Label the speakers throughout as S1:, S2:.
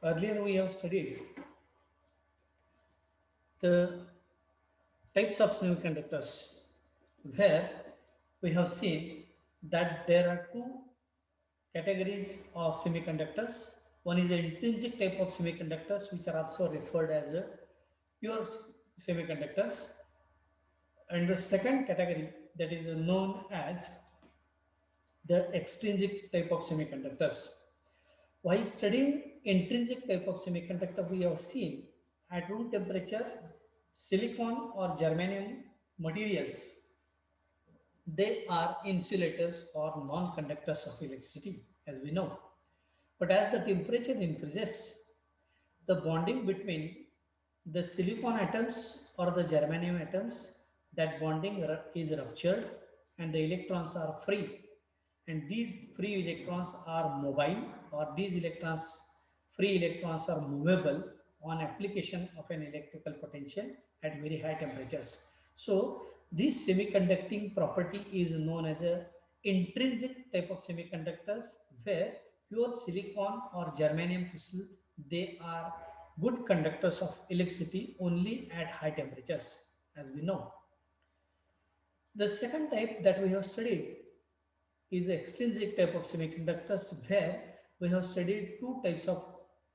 S1: Earlier we have studied the types of semiconductors where we have seen that there are two categories of semiconductors. One is the intrinsic type of semiconductors, which are also referred as a pure semiconductors, and the second category that is known as the extrinsic type of semiconductors. While studying intrinsic type of semiconductor, we have seen at room temperature, silicon or germanium materials, they are insulators or non-conductors of electricity, as we know. But as the temperature increases, the bonding between the silicon atoms or the germanium atoms, that bonding is ruptured and the electrons are free. And these free electrons are mobile, or these free electrons are movable on application of an electrical potential at very high temperatures. So this semiconducting property is known as a intrinsic type of semiconductors, where pure silicon or germanium crystal, they are good conductors of electricity only at high temperatures, as we know. The second type that we have studied is extrinsic type of semiconductors, where we have studied two types of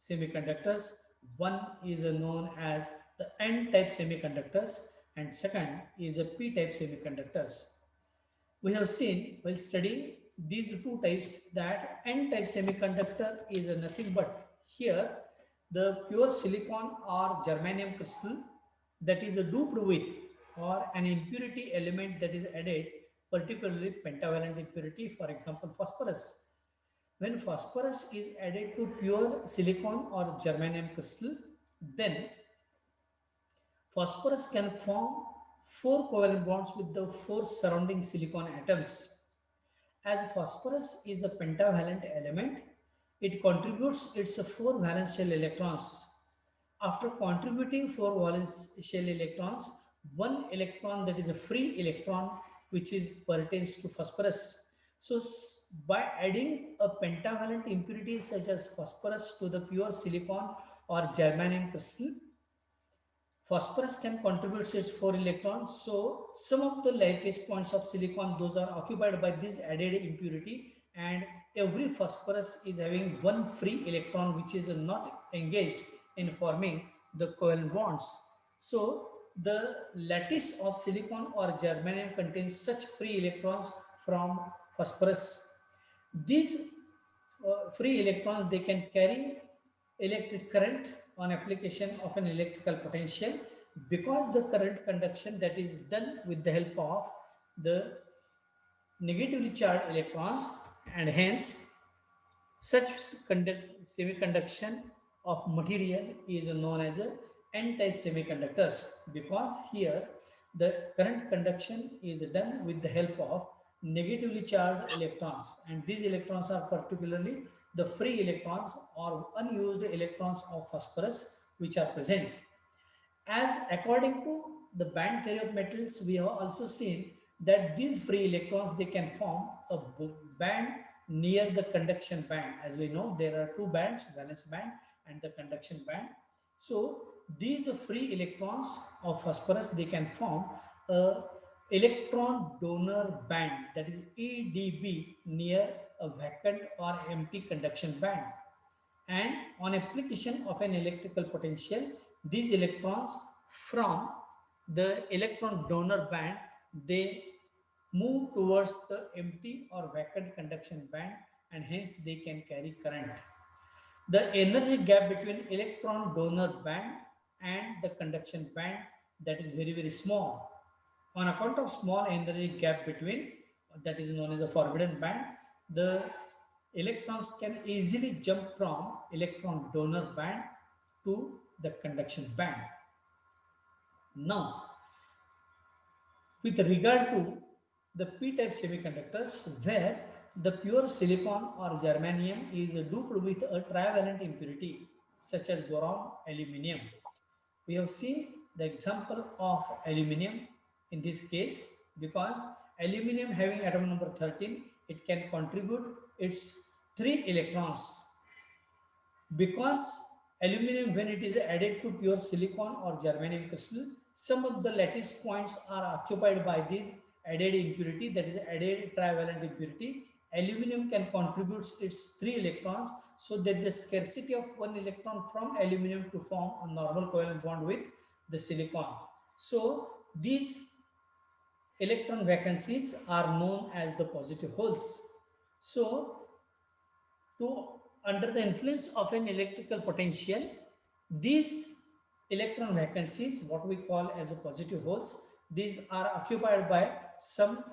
S1: semiconductors. One is known as the N-type semiconductors and second is a P-type semiconductors. We have seen while studying these two types that N-type semiconductor is nothing but here the pure silicon or germanium crystal that is doped with or an impurity element that is added, particularly pentavalent impurity, for example phosphorus. When phosphorus is added to pure silicon or germanium crystal, then phosphorus can form four covalent bonds with the four surrounding silicon atoms. As phosphorus is a pentavalent element, it contributes its four valence shell electrons. After contributing four valence shell electrons, one electron, that is a free electron, which is pertains to phosphorus. So by adding a pentavalent impurity such as phosphorus to the pure silicon or germanium crystal, phosphorus can contribute its four electrons. So some of the lattice points of silicon, those are occupied by this added impurity, and every phosphorus is having one free electron which is not engaged in forming the covalent bonds. So the lattice of silicon or germanium contains such free electrons from phosphorus. These free electrons, they can carry electric current on application of an electrical potential, because the current conduction that is done with the help of the negatively charged electrons, and hence such semiconduction of material is known as a N-type semiconductors, because here the current conduction is done with the help of negatively charged electrons, and these electrons are particularly the free electrons or unused electrons of phosphorus which are present. As according to the band theory of metals, we have also seen that these free electrons, they can form a band near the conduction band. As we know, there are two bands, valence band and the conduction band. So these free electrons of phosphorus, they can form a electron donor band, that is EDB, near a vacant or empty conduction band. And on application of an electrical potential, these electrons from the electron donor band, they move towards the empty or vacant conduction band, and hence they can carry current. The energy gap between electron donor band and the conduction band, that is very small. On account of small energy gap between, that is known as a forbidden band, the electrons can easily jump from electron donor band to the conduction band. Now, with regard to the p-type semiconductors, where the pure silicon or germanium is doped with a trivalent impurity such as boron, aluminum. We have seen the example of aluminum in this case, because aluminum having atom number 13, it can contribute its 3 electrons. Because Aluminum, when it is added to pure silicon or germanium crystal, some of the lattice points are occupied by these added impurity, that is added trivalent impurity. Aluminum can contribute its 3 electrons, so there is a scarcity of 1 electron from aluminum to form a normal covalent bond with the silicon. So these electron vacancies are known as the positive holes. So to under the influence of an electrical potential, these electron vacancies, what we call as a positive holes, these are occupied by some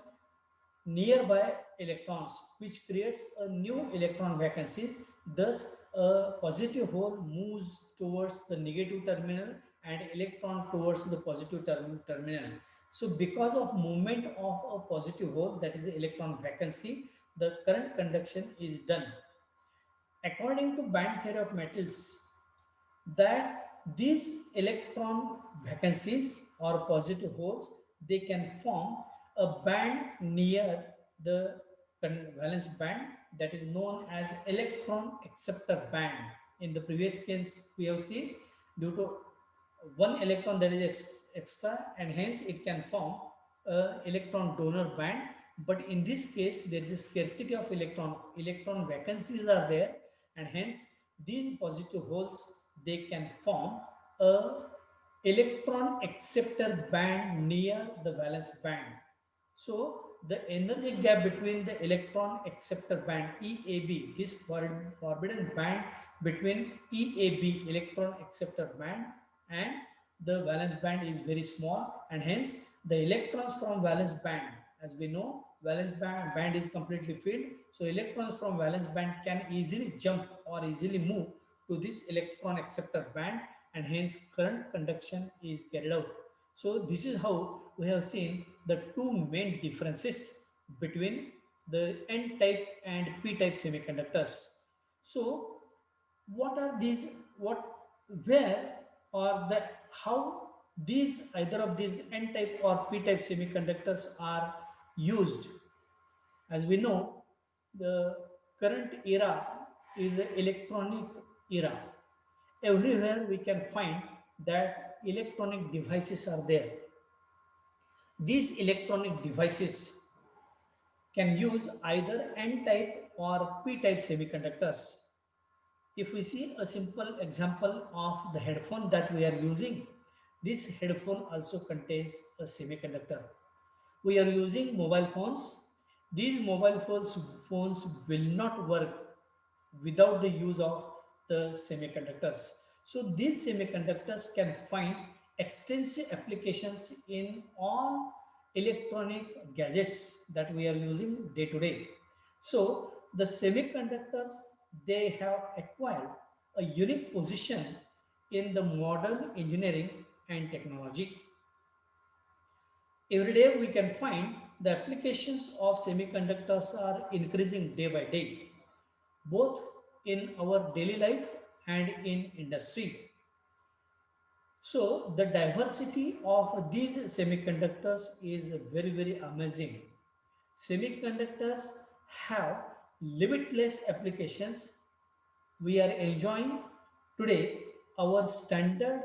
S1: nearby electrons, which creates a new electron vacancies. Thus a positive hole moves towards the negative terminal and electron towards the positive terminal. So because of movement of a positive hole, that is electron vacancy, the current conduction is done. According to band theory of metals, that these electron vacancies or positive holes, they can form a band near the valence band, that is known as electron acceptor band. In the previous case we have seen, due to one electron that is extra, and hence it can form a electron donor band. But in this case there is a scarcity of electron vacancies are there, and hence these positive holes, they can form a electron acceptor band near the valence band. So the energy gap between the electron acceptor band EAB, this forbidden band between EAB, electron acceptor band, and the valence band is very small, and hence the electrons from valence band, as we know, valence band is completely filled. So electrons from valence band can easily jump or easily move to this electron acceptor band, and hence current conduction is carried out. So this is how we have seen the two main differences between the N type and P type semiconductors. So what are these, what, where, or the how these, either of these N type or P type semiconductors are used? As we know, the current era is an electronic era. Everywhere we can find that electronic devices are there. These electronic devices can use either N-type or P-type semiconductors. If we see a simple example of the headphone that we are using, this headphone also contains a semiconductor. We are using mobile phones. These mobile phones will not work without the use of the semiconductors. So these semiconductors can find extensive applications in all electronic gadgets that we are using day to day. So the semiconductors, they have acquired a unique position in the modern engineering and technology. Every day we can find the applications of semiconductors are increasing day by day, both in our daily life and in industry. So the diversity of these semiconductors is very, very amazing. Semiconductors have limitless applications. We are enjoying today our standard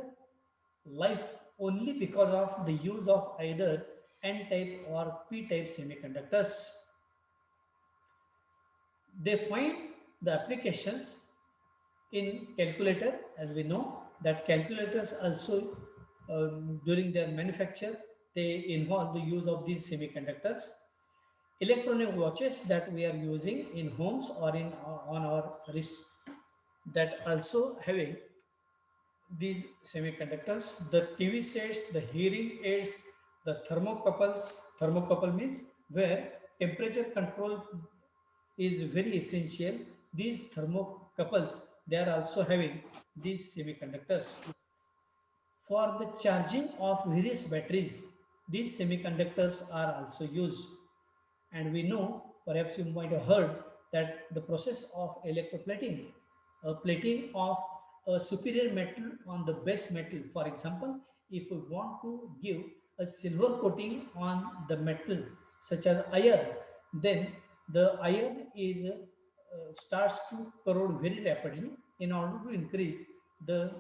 S1: life only because of the use of either N-type or P-type semiconductors. They find the applications in calculator, as we know that calculators also during their manufacture, they involve the use of these semiconductors. Electronic watches that we are using in homes or in on our wrist, that also having these semiconductors. The TV sets, the hearing aids, the thermocouple means where temperature control is very essential. These thermocouples, they are also having these semiconductors. For the charging of various batteries, these semiconductors are also used. And we know, perhaps you might have heard, that the process of electroplating, plating of a superior metal on the base metal. For example, if we want to give a silver coating on the metal, such as iron, then the iron is starts to corrode very rapidly. In order to increase the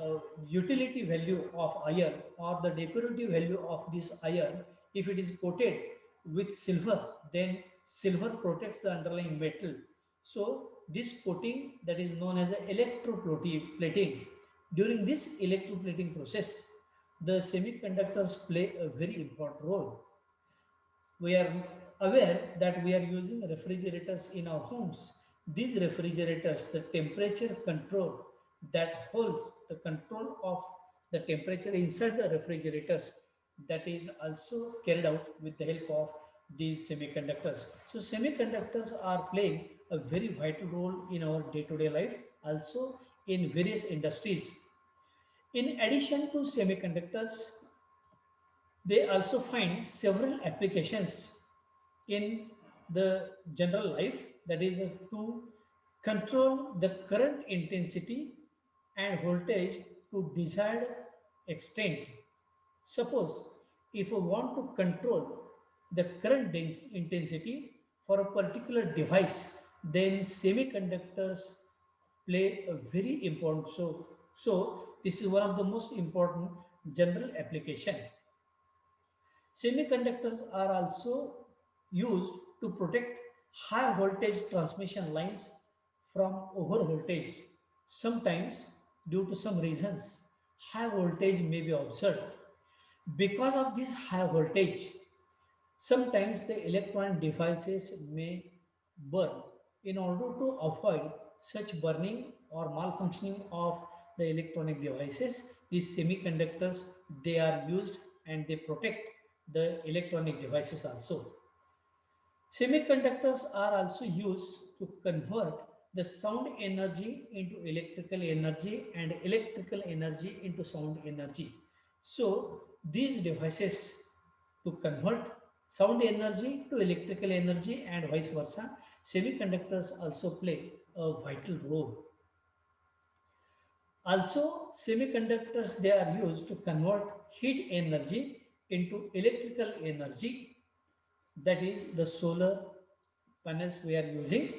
S1: uh, utility value of iron or the decorative value of this iron, if it is coated with silver, then silver protects the underlying metal. So this coating that is known as electroplating. During this electroplating process, the semiconductors play a very important role. We are aware that we are using refrigerators in our homes. These refrigerators, the temperature control that holds the control of the temperature inside the refrigerators, that is also carried out with the help of these semiconductors. So semiconductors are playing a very vital role in our day-to-day life, also in various industries. In addition to semiconductors, they also find several applications in the general life, that is to control the current intensity and voltage to desired extent. Suppose if we want to control the current intensity for a particular device, then semiconductors play a very important. So this is one of the most important general application. Semiconductors are also used to protect high voltage transmission lines from over voltage. Sometimes, due to some reasons, high voltage may be observed. Because of this high voltage, sometimes the electronic devices may burn. In order to avoid such burning or malfunctioning of the electronic devices, these semiconductors, they are used and they protect the electronic devices also. Semiconductors are also used to convert the sound energy into electrical energy and electrical energy into sound energy. So these devices to convert sound energy to electrical energy and vice versa, semiconductors also play a vital role. Also, semiconductors, they are used to convert heat energy into electrical energy, that is the solar panels we are using.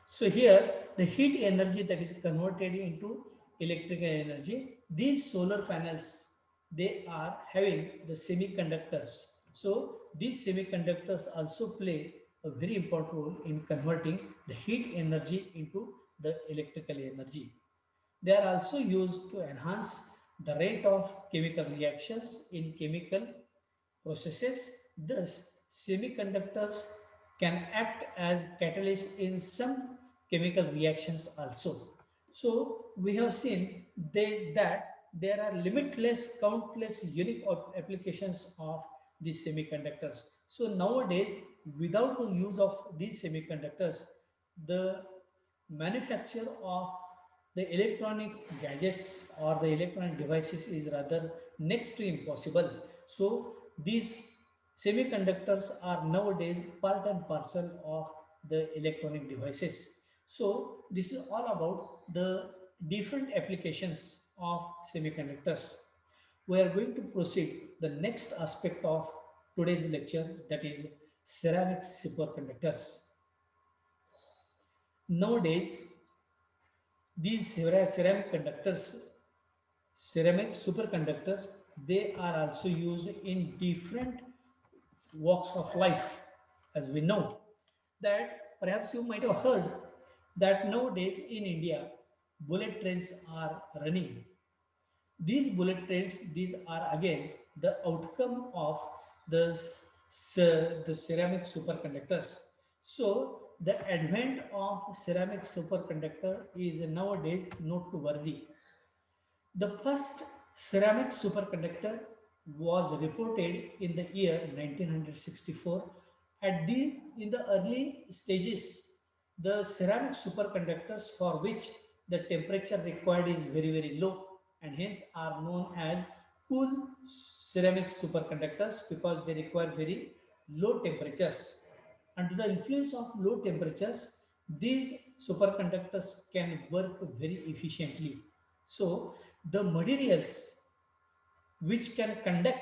S1: So here the heat energy that is converted into electrical energy, these solar panels, they are having the semiconductors. So these semiconductors also play a very important role in converting the heat energy into the electrical energy. They are also used to enhance the rate of chemical reactions in chemical processes. Thus, semiconductors can act as catalysts in some chemical reactions also. So, we have seen that there are limitless, countless unique applications of these semiconductors. So, nowadays, without the use of these semiconductors, the manufacture of the electronic gadgets or the electronic devices is rather next to impossible. So these semiconductors are nowadays part and parcel of the electronic devices. So this is all about the different applications of semiconductors. We are going to proceed the next aspect of today's lecture, that is ceramic superconductors. Nowadays, these ceramic conductors, ceramic superconductors, they are also used in different walks of life. As we know that perhaps you might have heard that nowadays in India, bullet trains are running. These bullet trains, these are again the outcome of the, the ceramic superconductors. So the advent of ceramic superconductor is nowadays noteworthy. The first ceramic superconductor was reported in the year 1964. In the early stages, the ceramic superconductors for which the temperature required is very, very low and hence are known as cool ceramic superconductors because they require very low temperatures. Under the influence of low temperatures, these superconductors can work very efficiently. So, the materials which can conduct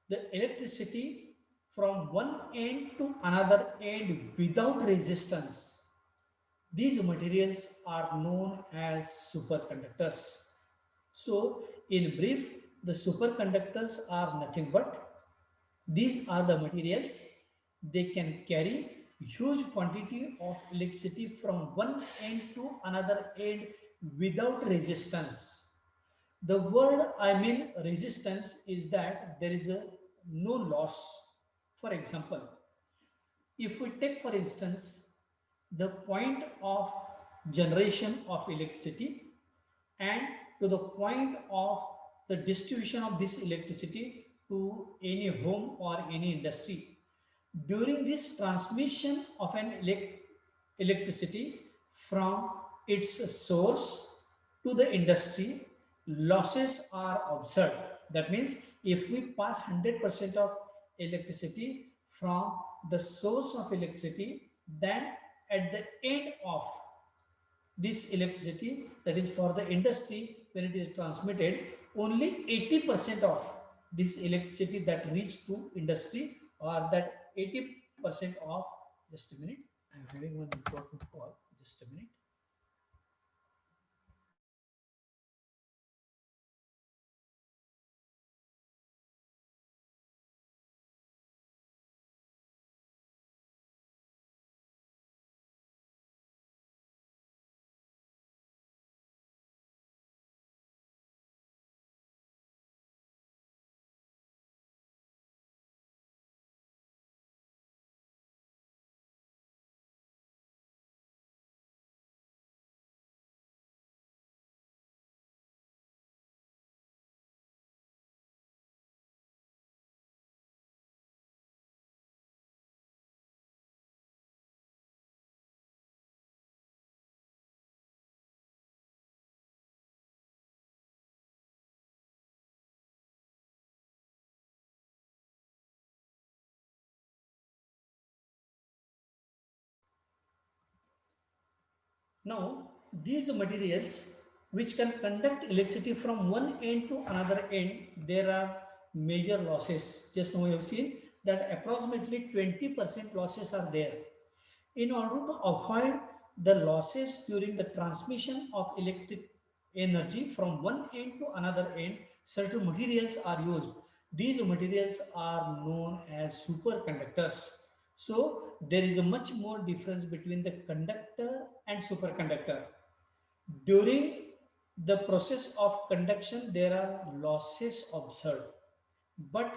S1: the electricity from one end to another end without resistance, These materials are known as superconductors. So, in brief, the superconductors are nothing but these are the materials. They can carry huge quantity of electricity from one end to another end without resistance. The word I mean resistance is that there is a no loss. For example, if we take for instance the point of generation of electricity and to the point of the distribution of this electricity to any home or any industry. During this transmission of an electricity from its source to the industry, losses are observed. That means if we pass 100% of electricity from the source of electricity, then at the end of this electricity, that is for the industry, when it is transmitted, only 80% of this electricity that reach to industry, or that 80% of, just a minute, I am having one important call, just a minute. Now, these materials which can conduct electricity from one end to another end, there are major losses. Just now you have seen that approximately 20% losses are there. In order to avoid the losses during the transmission of electric energy from one end to another end, certain materials are used. These materials are known as superconductors. So there is a much more difference between the conductor and superconductor. During the process of conduction, there are losses observed. But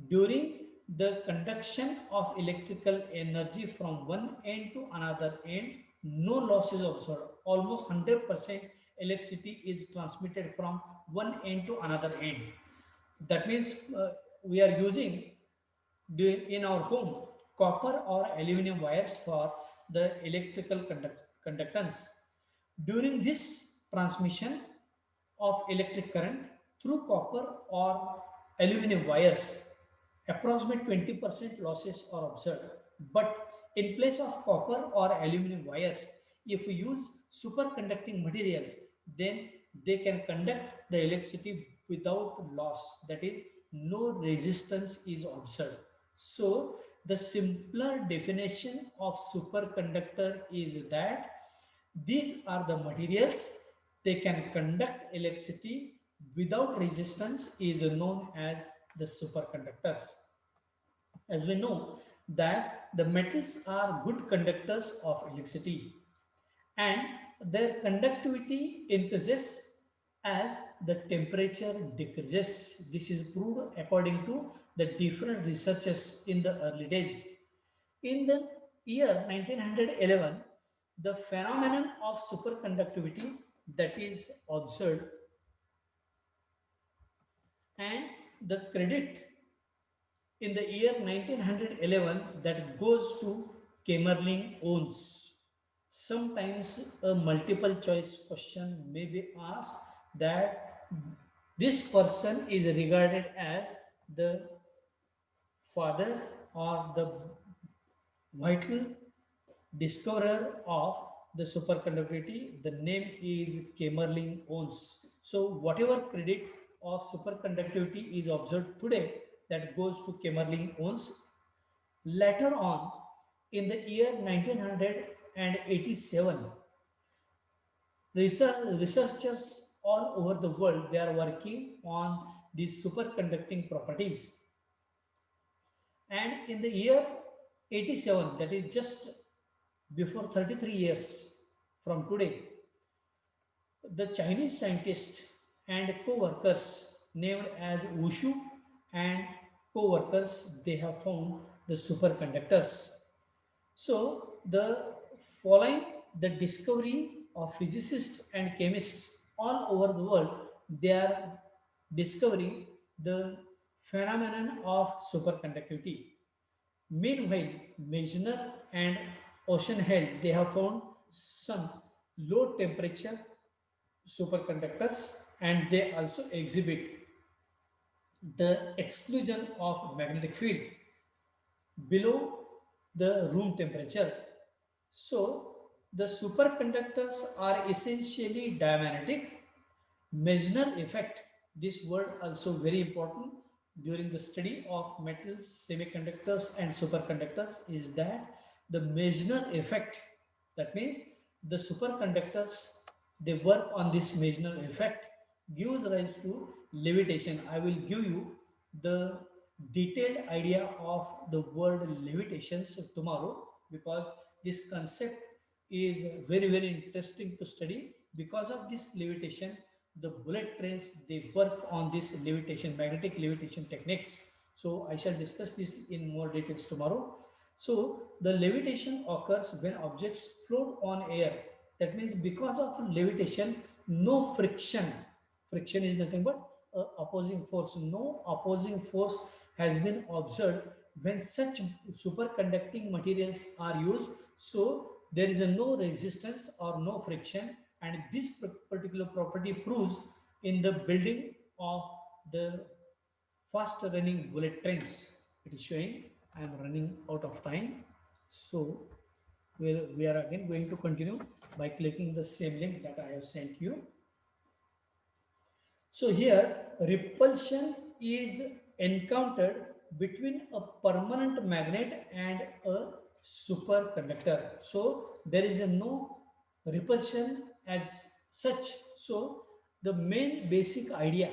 S1: during the conduction of electrical energy from one end to another end, no loss is observed. Almost 100% electricity is transmitted from one end to another end. That means we are using in our home copper or aluminum wires for the electrical conductance. During this transmission of electric current through copper or aluminum wires, approximate 20% losses are observed. But in place of copper or aluminum wires, if we use superconducting materials, then they can conduct the electricity without loss. That is, no resistance is observed. So, the simpler definition of superconductor is that these are the materials they can conduct electricity without resistance is known as the superconductors. As we know that the metals are good conductors of electricity and their conductivity increases as the temperature decreases. This is proved according to the different researches in the early days. In the year 1911, the phenomenon of superconductivity that is observed, and the credit in the year 1911 that goes to Kamerlingh Onnes. Sometimes a multiple choice question may be asked that this person is regarded as the father or the vital discoverer of the superconductivity. The name is Kamerlingh Onnes. So whatever credit of superconductivity is observed today, that goes to Kamerlingh Onnes. Later on, in the year 1900, 1987, researchers all over the world, they are working on these superconducting properties. And in the year 87, that is just before 33 years from today, the Chinese scientists and co-workers named as Wushu and co-workers, they have found the superconductors. So the following the discovery of physicists and chemists all over the world, they are discovering the phenomenon of superconductivity. Meanwhile, Meissner and Oceanheld, they have found some low temperature superconductors, and they also exhibit the exclusion of magnetic field below the room temperature. So the superconductors are essentially diamagnetic. Meissner effect, this word also very important during the study of metals, semiconductors and superconductors, is that the Meissner effect, that means the superconductors, they work on this Meissner effect, gives rise to levitation. I will give you the detailed idea of the word levitations tomorrow, because this concept is very interesting to study. Because of this levitation, the bullet trains, they work on this levitation, magnetic levitation techniques. So I shall discuss this in more details tomorrow. So the levitation occurs when objects float on air. That means because of levitation, no friction. Friction is nothing but opposing force. No opposing force has been observed when such superconducting materials are used. So there is a no resistance or no friction, and this particular property proves in the building of the fast running bullet trains. It is showing I am running out of time. So we are again going to continue by clicking the same link that I have sent you. So here repulsion is encountered between a permanent magnet and a superconductor. So there is a no repulsion as such. So the main basic idea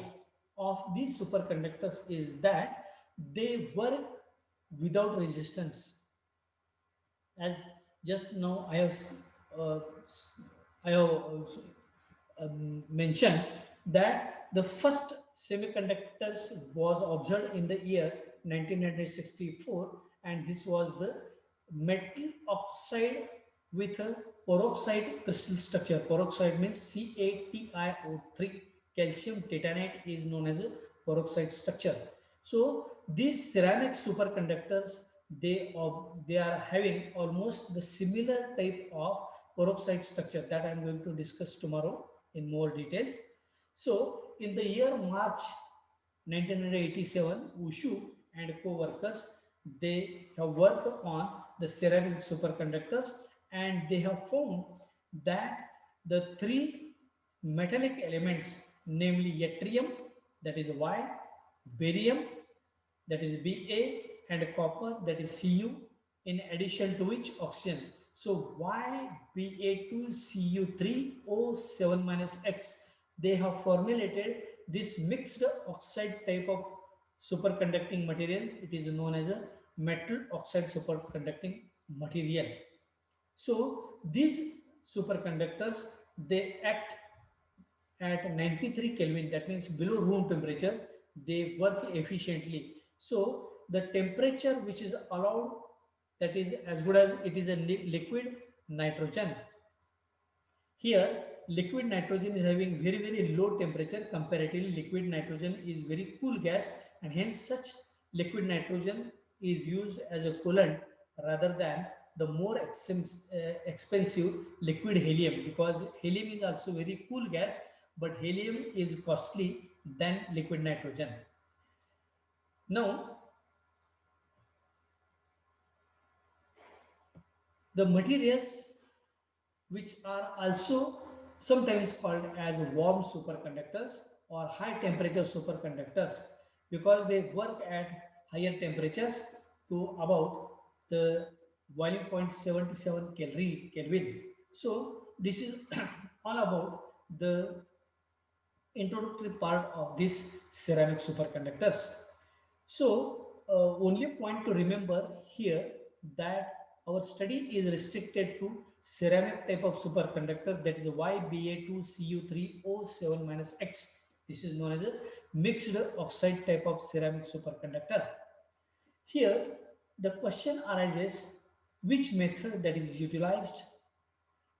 S1: of these superconductors is that they work without resistance. As just now uh, I have mentioned that the first semiconductors was observed in the year 1964, and this was the metal oxide with a peroxide crystal structure. Peroxide means CaTiO3. Calcium titanate is known as a peroxide structure. So these ceramic superconductors, they are having almost the similar type of peroxide structure that I am going to discuss tomorrow in more details. So in the year March 1987, Wushu and co-workers, they have worked on the ceramic superconductors, and they have found that the three metallic elements, namely yttrium, that is Y, barium, that is Ba, and copper, that is Cu, in addition to which oxygen. So YBa2Cu3O7-X, they have formulated this mixed oxide type of superconducting material. It is known as a metal oxide superconducting material. So these superconductors, they act at 93 Kelvin, that means below room temperature, they work efficiently. So the temperature which is allowed, that is as good as it is a liquid nitrogen. Here liquid nitrogen is having very low temperature. Comparatively, liquid nitrogen is very cool gas, and hence such liquid nitrogen is used as a coolant rather than the more expensive liquid helium, because helium is also very cool gas, but helium is costly than liquid nitrogen. Now the materials which are also sometimes called as warm superconductors or high temperature superconductors, because they work at higher temperatures to about the boiling point 77 Kelvin. So this is all about the introductory part of this ceramic superconductors. So only point to remember here that our study is restricted to ceramic type of superconductor, that is YBa2Cu3O7-X. This is known as a mixed oxide type of ceramic superconductor. Here the question arises, which method that is utilized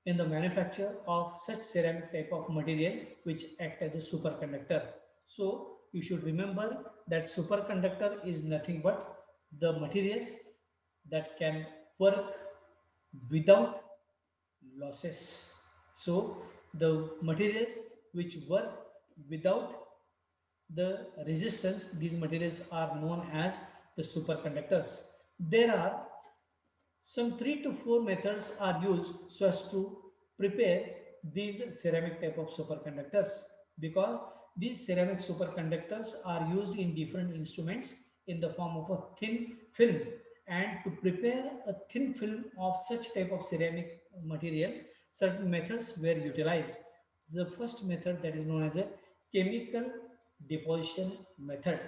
S1: in the manufacture of such ceramic type of material which act as a superconductor. So you should remember that superconductor is nothing but the materials that can work without losses. So the materials which work without the resistance, these materials are known as the superconductors. There are some 3 to 4 methods are used so as to prepare these ceramic type of superconductors, because these ceramic superconductors are used in different instruments in the form of a thin film, and to prepare a thin film of such type of ceramic material, certain methods were utilized. The first method that is known as a chemical deposition method.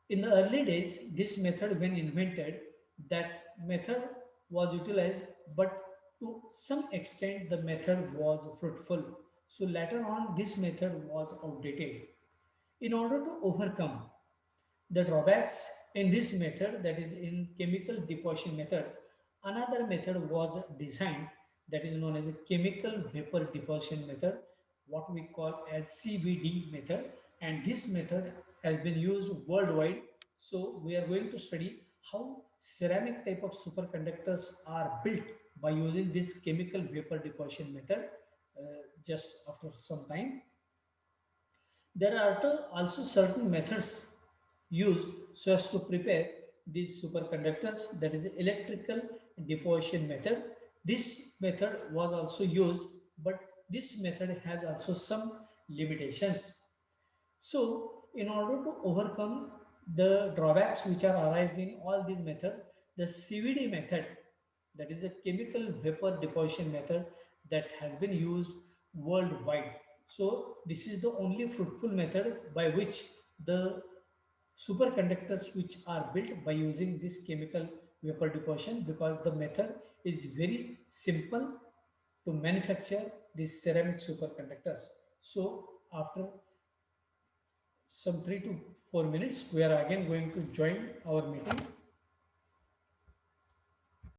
S1: In the early days, this method when invented, that method was utilized, but to some extent the method was fruitful. So later on, this method was outdated. In order to overcome the drawbacks in this method, that is in chemical deposition method, another method was designed, that is known as a chemical vapor deposition method, what we call as CVD method, and this method has been used worldwide. So we are going to study how ceramic type of superconductors are built by using this chemical vapor deposition method just after some time. There are also certain methods used so as to prepare these superconductors, that is electrical deposition method. This method was also used, but this method has also some limitations. So, in order to overcome the drawbacks which are arised in all these methods, the CVD method, that is a chemical vapor deposition method, that has been used worldwide. So, this is the only fruitful method by which the superconductors which are built by using this chemical vapor deposition, because the method is very simple to manufacture these ceramic superconductors. So, after some 3 to 4 minutes, we are again going to join our meeting.